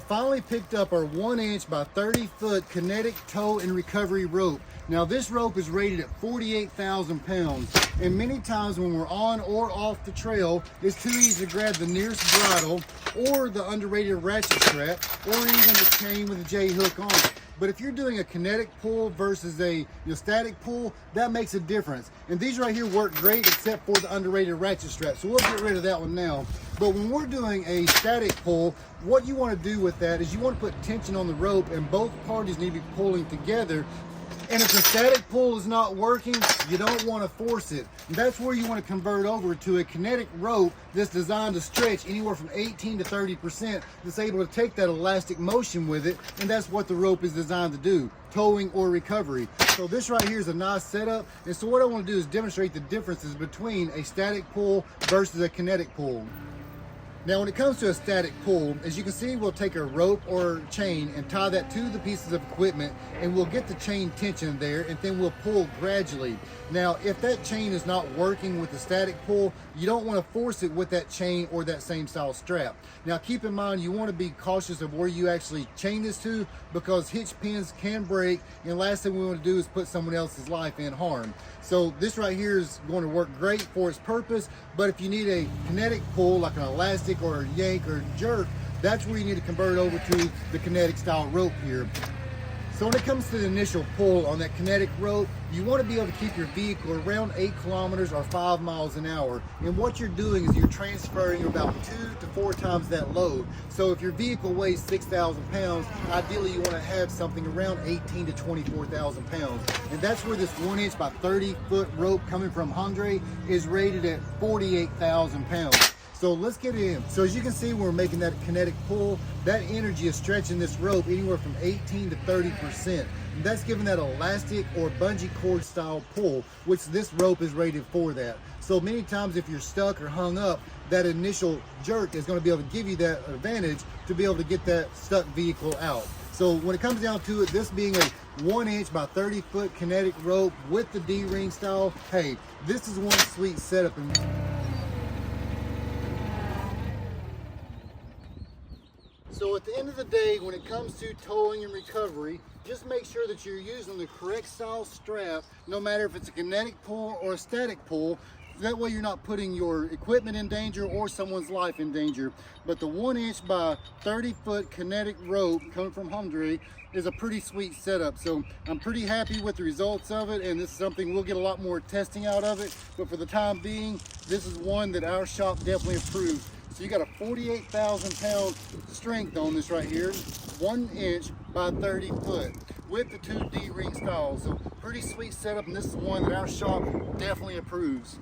finally picked up our 1" by 30-foot kinetic tow and recovery rope. Now this rope is rated at 48,000 pounds, and many times when we're on or off the trail, it's too easy to grab the nearest bridle or the underrated ratchet strap or even a chain with a J hook on it. But if you're doing a kinetic pull versus a static pull, that makes a difference. And these right here work great except for the underrated ratchet strap. So we'll get rid of that one now. But when we're doing a static pull, what you want to do with that is you want to put tension on the rope, and both parties need to be pulling together. And if the static pull is not working, you don't want to force it. And that's where you want to convert over to a kinetic rope that's designed to stretch anywhere from 18 to 30%, that's able to take that elastic motion with it, and that's what the rope is designed to do, towing or recovery. So this right here is a nice setup, and so what I want to do is demonstrate the differences between a static pull versus a kinetic pull. Now when it comes to a static pull, as you can see, we'll take a rope or chain and tie that to the pieces of equipment, and we'll get the chain tension there, and then we'll pull gradually. Now if that chain is not working with the static pull, you don't want to force it with that chain or that same style strap. Now keep in mind, you want to be cautious of where you actually chain this to, because hitch pins can break, and last thing we want to do is put someone else's life in harm. So this right here is going to work great for its purpose, but if you need a kinetic pull like an elastic or a yank or jerk, that's where you need to convert over to the kinetic style rope here. So when it comes to the initial pull on that kinetic rope, you want to be able to keep your vehicle around 8 kilometers or 5 miles an hour. And what you're doing is you're transferring about 2 to 4 times that load. So if your vehicle weighs 6,000 pounds, ideally you want to have something around 18 to 24,000 pounds. And that's where this 1" by 30-foot rope coming from HEMDRE is rated at 48,000 pounds. So let's get in. So as you can see, when we're making that kinetic pull, that energy is stretching this rope anywhere from 18 to 30%. And that's giving that elastic or bungee cord style pull, which this rope is rated for that. So many times if you're stuck or hung up, that initial jerk is going to be able to give you that advantage to be able to get that stuck vehicle out. So when it comes down to it, this being a 1" by 30-foot kinetic rope with the D-ring style, hey, this is one sweet setup. So at the end of the day, when it comes to towing and recovery, just make sure that you're using the correct style strap, no matter if it's a kinetic pull or a static pull. That way you're not putting your equipment in danger or someone's life in danger. But the 1" by 30-foot kinetic rope coming from HEMDRE is a pretty sweet setup. So I'm pretty happy with the results of it, and this is something we'll get a lot more testing out of it. But for the time being, this is one that our shop definitely approves. So you got a 48,000 pound strength on this right here, 1" by 30 foot with the 2 D-ring styles. So pretty sweet setup, and this is one that our shop definitely approves.